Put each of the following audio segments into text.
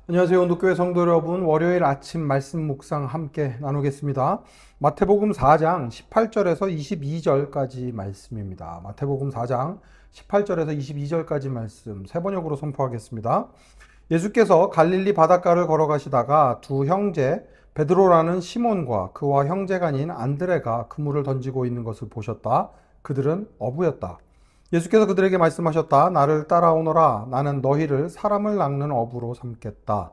안녕하세요. 온도교회 성도 여러분. 월요일 아침 말씀 묵상 함께 나누겠습니다. 마태복음 4장 18절에서 22절까지 말씀입니다. 마태복음 4장 18절에서 22절까지 말씀 세 번역으로 선포하겠습니다. 예수께서 갈릴리 바닷가를 걸어가시다가 두 형제 베드로라는 시몬과 그와 형제가 아닌 안드레가 그물을 던지고 있는 것을 보셨다. 그들은 어부였다. 예수께서 그들에게 말씀하셨다. 나를 따라오너라. 나는 너희를 사람을 낚는 어부로 삼겠다.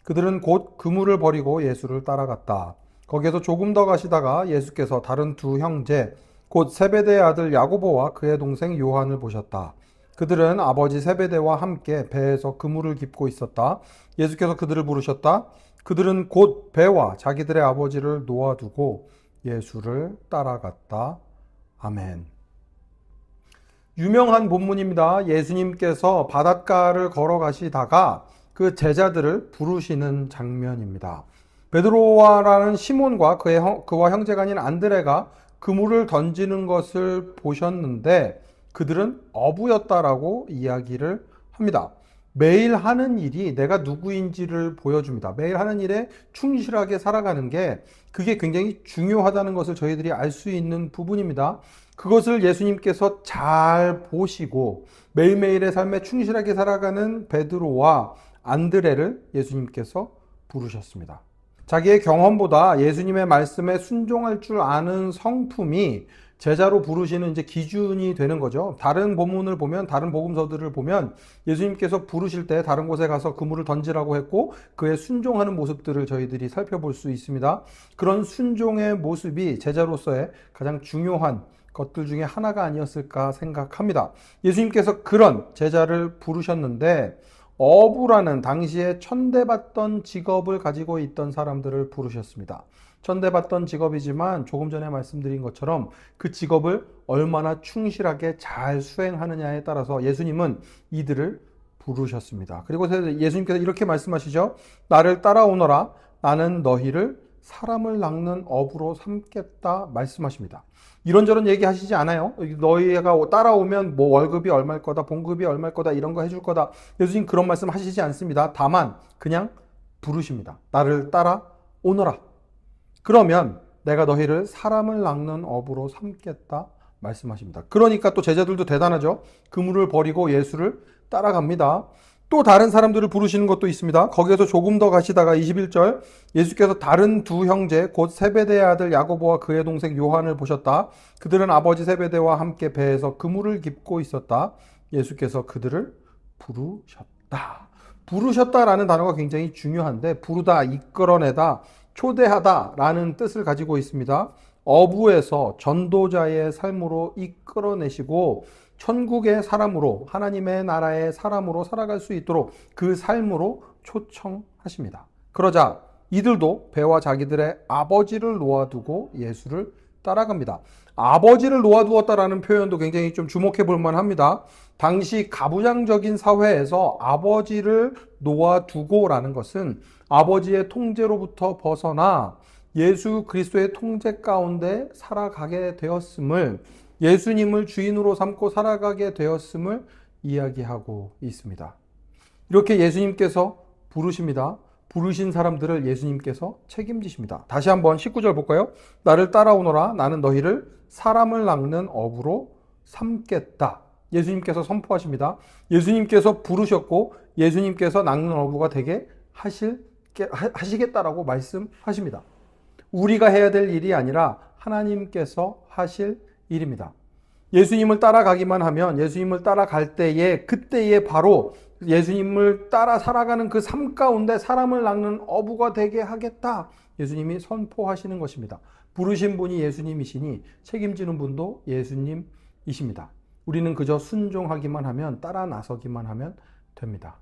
그들은 곧 그물을 버리고 예수를 따라갔다. 거기에서 조금 더 가시다가 예수께서 다른 두 형제, 곧 세베대의 아들 야고보와 그의 동생 요한을 보셨다. 그들은 아버지 세베대와 함께 배에서 그물을 깁고 있었다. 예수께서 그들을 부르셨다. 그들은 곧 배와 자기들의 아버지를 놓아두고 예수를 따라갔다. 아멘. 유명한 본문입니다. 예수님께서 바닷가를 걸어가시다가 그 제자들을 부르시는 장면입니다. 베드로와라는 시몬과 그와 형제가 아닌 안드레가 그물을 던지는 것을 보셨는데 그들은 어부였다라고 이야기를 합니다. 매일 하는 일이 내가 누구인지를 보여줍니다. 매일 하는 일에 충실하게 살아가는 게 그게 굉장히 중요하다는 것을 저희들이 알 수 있는 부분입니다. 그것을 예수님께서 잘 보시고 매일매일의 삶에 충실하게 살아가는 베드로와 안드레를 예수님께서 부르셨습니다. 자기의 경험보다 예수님의 말씀에 순종할 줄 아는 성품이 제자로 부르시는 이제 기준이 되는 거죠. 다른 본문을 보면, 다른 복음서들을 보면 예수님께서 부르실 때 다른 곳에 가서 그물을 던지라고 했고 그에 순종하는 모습들을 저희들이 살펴볼 수 있습니다. 그런 순종의 모습이 제자로서의 가장 중요한 것들 중에 하나가 아니었을까 생각합니다. 예수님께서 그런 제자를 부르셨는데 어부라는 당시에 천대받던 직업을 가지고 있던 사람들을 부르셨습니다. 천대받던 직업이지만 조금 전에 말씀드린 것처럼 그 직업을 얼마나 충실하게 잘 수행하느냐에 따라서 예수님은 이들을 부르셨습니다. 그리고 예수님께서 이렇게 말씀하시죠. 나를 따라오너라. 나는 너희를 사람을 낚는 어부로 삼겠다 말씀하십니다. 이런저런 얘기하시지 않아요. 너희가 따라오면 뭐 월급이 얼마일 거다, 봉급이 얼마일 거다, 이런 거 해줄 거다. 예수님 그런 말씀 하시지 않습니다. 다만 그냥 부르십니다. 나를 따라오너라. 그러면 내가 너희를 사람을 낚는 어부로 삼겠다 말씀하십니다. 그러니까 또 제자들도 대단하죠. 그물을 버리고 예수를 따라갑니다. 또 다른 사람들을 부르시는 것도 있습니다. 거기에서 조금 더 가시다가 21절 예수께서 다른 두 형제 곧 세베대의 아들 야고보와 그의 동생 요한을 보셨다. 그들은 아버지 세베대와 함께 배에서 그물을 깁고 있었다. 예수께서 그들을 부르셨다. 부르셨다라는 단어가 굉장히 중요한데 부르다, 이끌어내다, 초대하다라는 뜻을 가지고 있습니다. 어부에서 전도자의 삶으로 이끌어내시고 천국의 사람으로 하나님의 나라의 사람으로 살아갈 수 있도록 그 삶으로 초청하십니다. 그러자 이들도 배와 자기들의 아버지를 놓아두고 예수를 따라갑니다. 아버지를 놓아두었다라는 표현도 굉장히 좀 주목해 볼 만합니다. 당시 가부장적인 사회에서 아버지를 놓아두고라는 것은 아버지의 통제로부터 벗어나 예수 그리스도의 통제 가운데 살아가게 되었음을, 예수님을 주인으로 삼고 살아가게 되었음을 이야기하고 있습니다. 이렇게 예수님께서 부르십니다. 부르신 사람들을 예수님께서 책임지십니다. 다시 한번 19절 볼까요? 나를 따라오너라. 나는 너희를 사람을 낚는 어부로 삼겠다. 예수님께서 선포하십니다. 예수님께서 부르셨고 예수님께서 낚는 어부가 되게 하시겠다라고 말씀하십니다. 우리가 해야 될 일이 아니라 하나님께서 하실 일입니다. 예수님을 따라가기만 하면 예수님을 따라갈 때에 그때에 바로 예수님을 따라 살아가는 그 삶 가운데 사람을 낚는 어부가 되게 하겠다. 예수님이 선포하시는 것입니다. 부르신 분이 예수님이시니 책임지는 분도 예수님이십니다. 우리는 그저 순종하기만 하면, 따라 나서기만 하면 됩니다.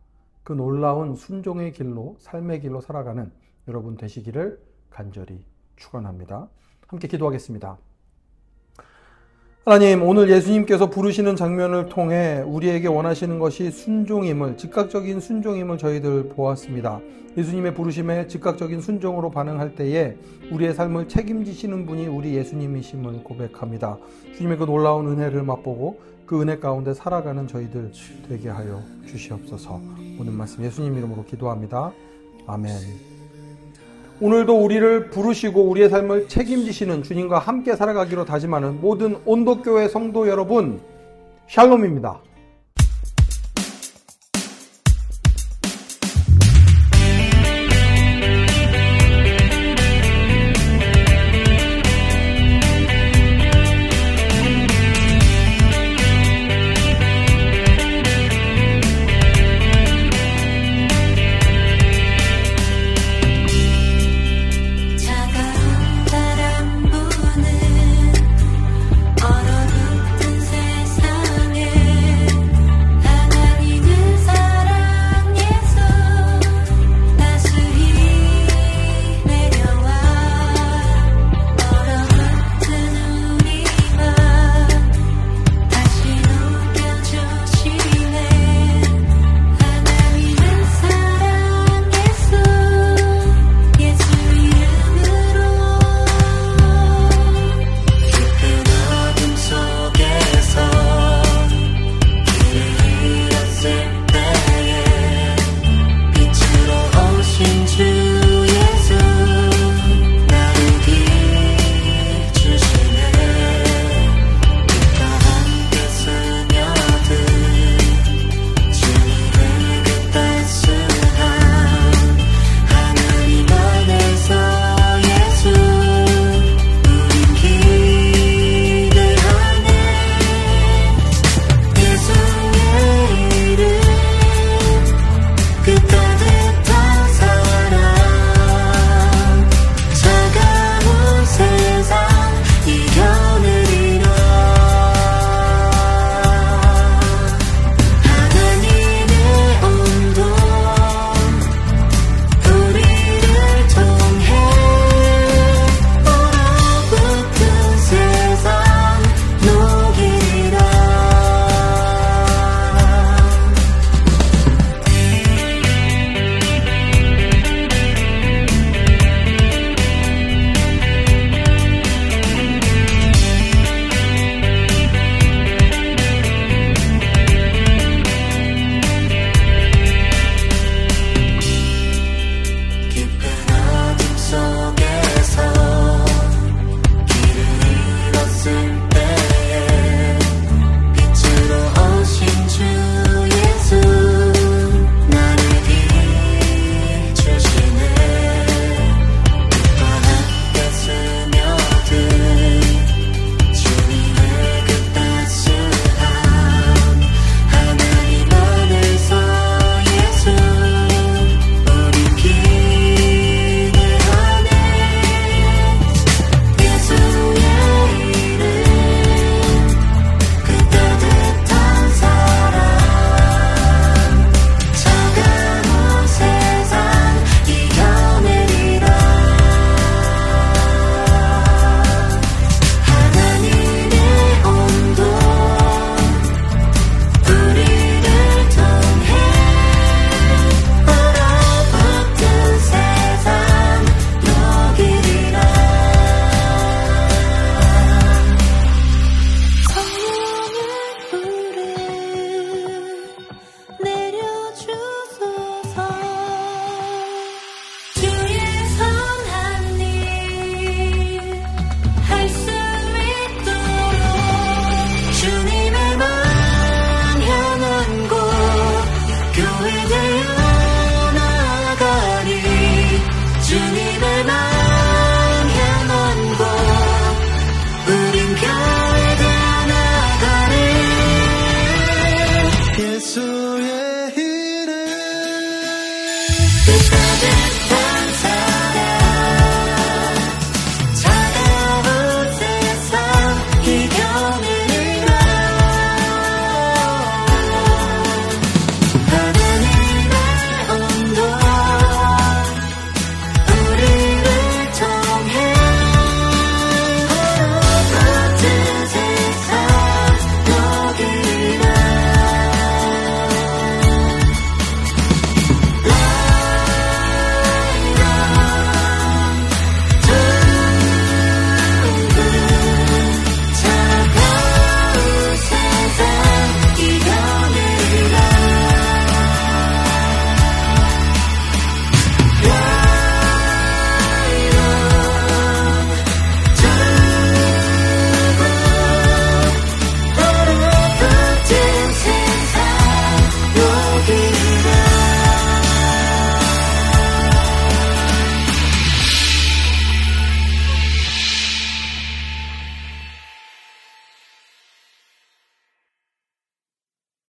그 놀라운 순종의 길로, 삶의 길로 살아가는 여러분 되시기를 간절히 축원합니다. 함께 기도하겠습니다. 하나님, 오늘 예수님께서 부르시는 장면을 통해 우리에게 원하시는 것이 순종임을, 즉각적인 순종임을 저희들 보았습니다. 예수님의 부르심에 즉각적인 순종으로 반응할 때에 우리의 삶을 책임지시는 분이 우리 예수님이심을 고백합니다. 주님의 그 놀라운 은혜를 맛보고 그 은혜 가운데 살아가는 저희들 되게 하여 주시옵소서. 오늘 말씀 예수님 이름으로 기도합니다. 아멘. 오늘도 우리를 부르시고 우리의 삶을 책임지시는 주님과 함께 살아가기로 다짐하는 모든 온도교회 성도 여러분, 샬롬입니다.